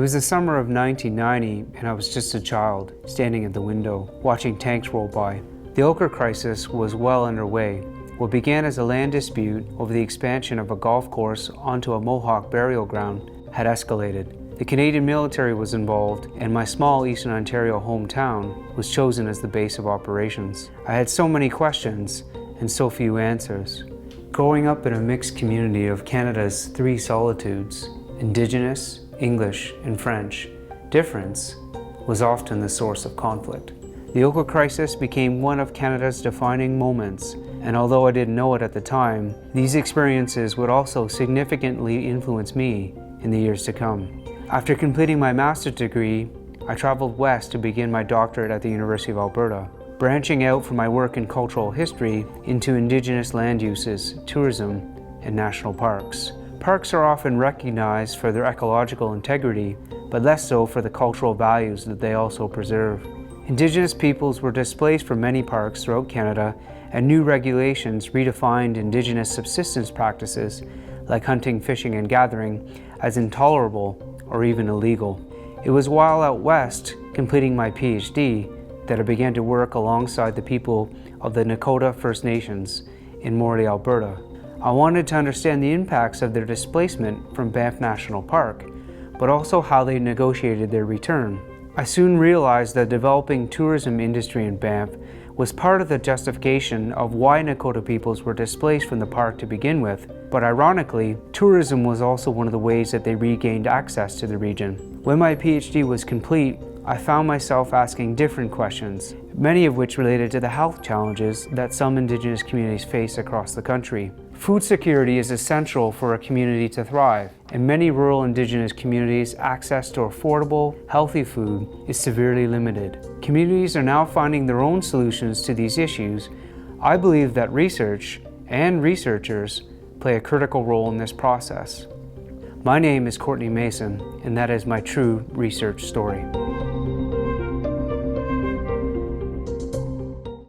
was the summer of 1990, and I was just a child, standing at the window, watching tanks roll by. The ochre crisis was well underway. What began as a land dispute over the expansion of a golf course onto a Mohawk burial ground had escalated. The Canadian military was involved, and my small Eastern Ontario hometown was chosen as the base of operations. I had so many questions and so few answers. Growing up in a mixed community of Canada's three solitudes, Indigenous, English, and French, difference was often the source of conflict. The ochre crisis became one of Canada's defining moments, and although I didn't know it at the time, these experiences would also significantly influence me in the years to come. After completing my master's degree, I traveled west to begin my doctorate at the University of Alberta, branching out from my work in cultural history into Indigenous land uses, tourism, and national parks. Parks are often recognized for their ecological integrity, but less so for the cultural values that they also preserve. Indigenous peoples were displaced from many parks throughout Canada, and new regulations redefined Indigenous subsistence practices like hunting, fishing, and gathering as intolerable or even illegal. It was while out west, completing my PhD, that I began to work alongside the people of the Nakota First Nations in Morley, Alberta. I wanted to understand the impacts of their displacement from Banff National Park, but also how they negotiated their return. I soon realized that developing tourism industry in Banff was part of the justification of why Nakota peoples were displaced from the park to begin with, but ironically, tourism was also one of the ways that they regained access to the region. When my PhD was complete, I found myself asking different questions, many of which related to the health challenges that some Indigenous communities face across the country. Food security is essential for a community to thrive. In many rural Indigenous communities, access to affordable, healthy food is severely limited. Communities are now finding their own solutions to these issues. I believe that research and researchers play a critical role in this process. My name is Courtney Mason, and that is my true research story.